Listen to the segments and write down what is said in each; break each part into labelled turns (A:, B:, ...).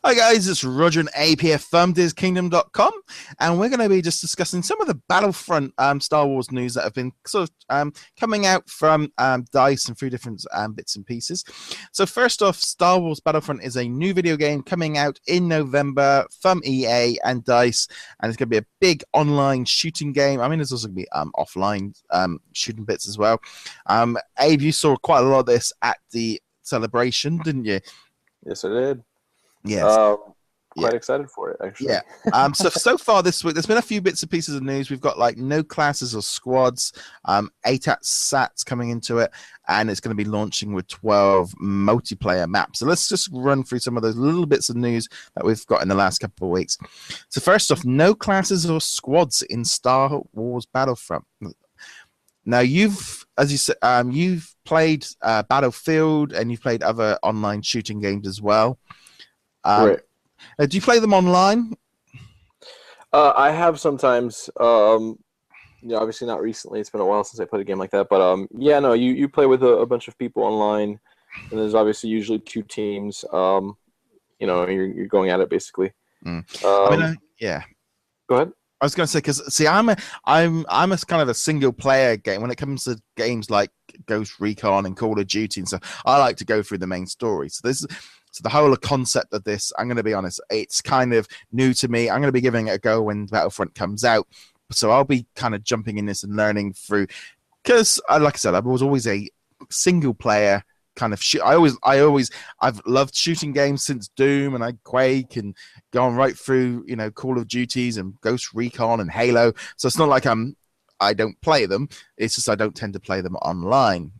A: Hi guys, it's Roger and APF from DizKingdom.com, and we're going to be just discussing some of the Battlefront Star Wars news that have been sort of coming out from DICE and through different bits and pieces. So first off, Star Wars Battlefront is a new video game coming out in November from EA and DICE, and it's going to be a big online shooting game. I mean, there's also going to be offline shooting bits as well. Abe, you saw quite a lot of this at the celebration, didn't you?
B: Yes, I did.
A: Yes.
B: Quite excited for it, actually.
A: Yeah. So far this week, there's been a few bits and pieces of news. We've got like no classes or squads, ATAT sats coming into it, and it's going to be launching with 12 multiplayer maps. So let's just run through some of those little bits of news that we've got in the last couple of weeks. So first off, no classes or squads in Star Wars Battlefront. Now as you said, you've played Battlefield and you've played other online shooting games as well.
B: Right.
A: Do you play them online?
B: I have sometimes. Obviously not recently. It's been a while since I played a game like that. But yeah, no, you play with a bunch of people online, and there's obviously usually two teams. You're going at it basically.
A: Yeah.
B: Go ahead.
A: I was going to say, because see, I'm a kind of a single player game when it comes to games like Ghost Recon and Call of Duty and stuff. I like to go through the main story. So the whole concept of this, I'm going to be honest, it's kind of new to me. I'm going to be giving it a go when Battlefront comes out. So I'll be kind of jumping in this and learning through, because like I said, I was always a single player kind of shoot. I've loved shooting games since Doom and Quake and gone right through, Call of Duties and Ghost Recon and Halo. So it's not like I don't play them. It's just I don't tend to play them online.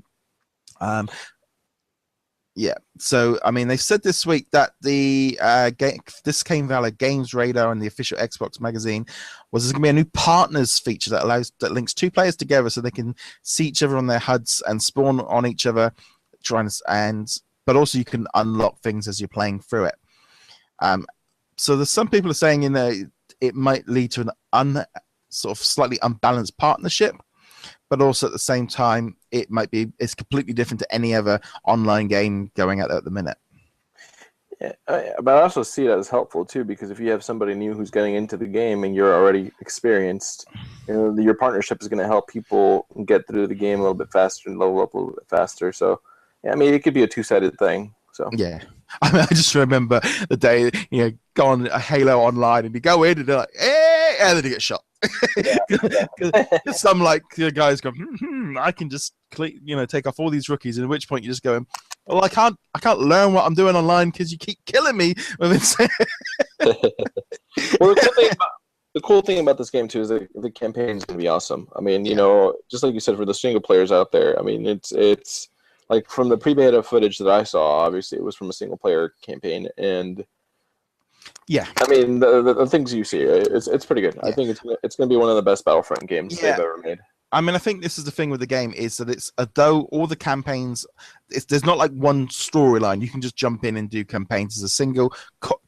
A: Yeah. So I mean, they said this week that the this came via Games Radar and the official Xbox magazine was there's going to be a new partners feature that links two players together so they can see each other on their HUDs and spawn on each other. But also you can unlock things as you're playing through it. So there's some people are saying it might lead to an sort of slightly unbalanced partnership, but also at the same time it's completely different to any other online game going out there at the minute.
B: Yeah, but I also see it as helpful too, because if you have somebody new who's getting into the game and you're already experienced, your partnership is going to help people get through the game a little bit faster and level up a little bit faster. So yeah, I mean, it could be a two-sided thing. So
A: yeah, I mean, I just remember the day go on a Halo Online and you go in and they're like, hey, and then you get shot. Some guys go, I can just take off all these rookies, and at which point you just go, well, I can't learn what I'm doing online because you keep killing me. Well,
B: the cool thing about this game too is that the campaign is going to be awesome. I mean, just like you said, for the single players out there, I mean, it's like from the pre-beta footage that I saw, obviously it was from a single player campaign, and
A: yeah,
B: I mean the things you see, it's pretty good. Yeah. I think it's going to be one of the best Battlefront games they've ever made.
A: I mean, I think this is the thing with the game is that it's though all the campaigns, there's not like one storyline. You can just jump in and do campaigns as a single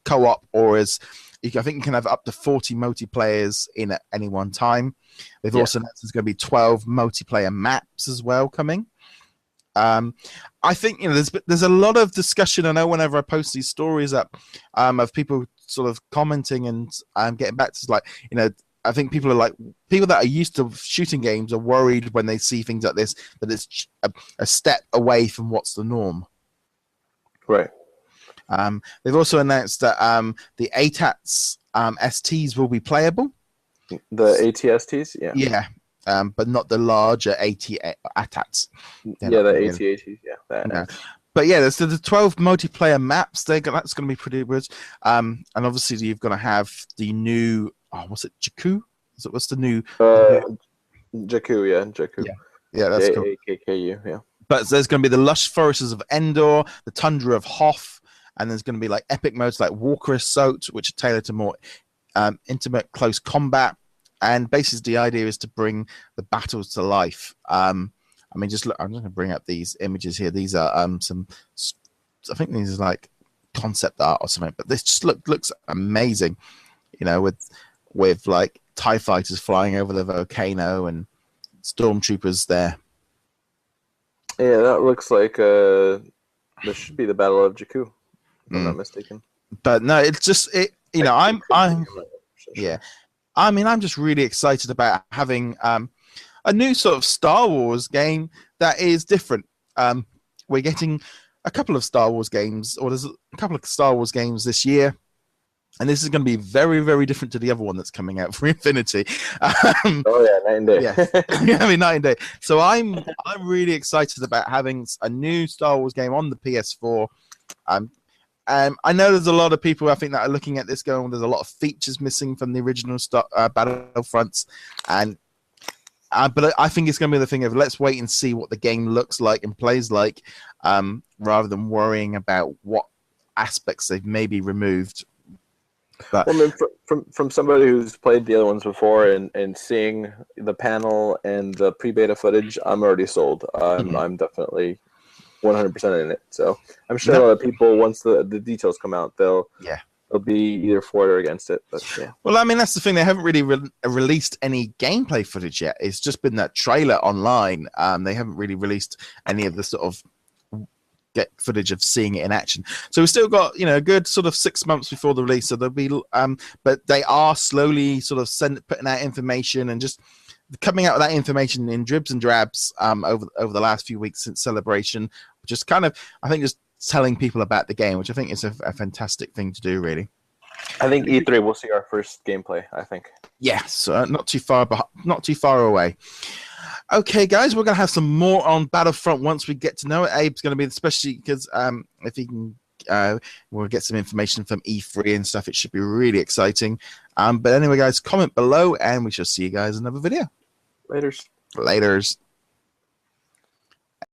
A: co-op, or I think you can have up to 40 multiplayers in at any one time. They've also announced there's going to be 12 multiplayer maps as well coming. I think there's a lot of discussion. I know whenever I post these stories up of people sort of commenting and getting back to I think people that are used to shooting games are worried when they see things like this, that it's a step away from what's the norm.
B: Right.
A: They've also announced that the ATATs STs will be playable.
B: The ATSTs, yeah.
A: Yeah. But not the larger ATATs.
B: Yeah, the ATATs, yeah.
A: No. But yeah, there's the 12 multiplayer maps. That's going to be pretty good. And obviously, you're going to have the new. What's it? Jakku? What's the new?
B: Jakku, yeah, Jakku.
A: Yeah, that's cool.
B: AKKU, yeah.
A: But there's going to be the lush forests of Endor, the tundra of Hoth, and there's going to be like epic modes like Walker Assault, which are tailored to more intimate, close combat. And basically, the idea is to bring the battles to life. I mean, just look. I'm just going to bring up these images here. These are some. I think these are like concept art or something. But this just looks amazing. With like TIE fighters flying over the volcano and stormtroopers there.
B: Yeah, that looks like this should be the Battle of Jakku, if I'm not mistaken.
A: But no, it's just it. You know, I'm yeah. I mean, I'm just really excited about having a new sort of Star Wars game that is different. We're getting a couple of Star Wars games, or there's a couple of Star Wars games this year, and this is going to be very, very different to the other one that's coming out for Infinity.
B: Oh yeah, night and day.
A: Yes, I mean night and day. So I'm really excited about having a new Star Wars game on the PS4. I know there's a lot of people I think that are looking at this going, there's a lot of features missing from the original Battlefronts, and but I think it's going to be the thing of let's wait and see what the game looks like and plays like, rather than worrying about what aspects they've maybe removed. But
B: Well, I mean, from somebody who's played the other ones before and seeing the panel and the pre-beta footage, I'm already sold. I'm definitely 100% in it. So I'm sure a lot of people, once the details come out, they'll be either for it or against it. But yeah.
A: Well, I mean, that's the thing. They haven't really released any gameplay footage yet. It's just been that trailer online. They haven't really released any of the sort of get footage of seeing it in action. So we've still got, you know, a good sort of 6 months before the release. So there'll be, but they are slowly sort of putting out information and just coming out with that information in dribs and drabs over the last few weeks since Celebration. Just kind of, I think, just telling people about the game, which I think is a fantastic thing to do, really.
B: I think E3 we'll see our first gameplay. I think. Yes,
A: not too far away. Okay, guys, we're gonna have some more on Battlefront once we get to know it. Abe's gonna be, especially because if he can, we'll get some information from E3 and stuff. It should be really exciting. But anyway, guys, comment below, and we shall see you guys in another video.
B: Laters.
A: Laters.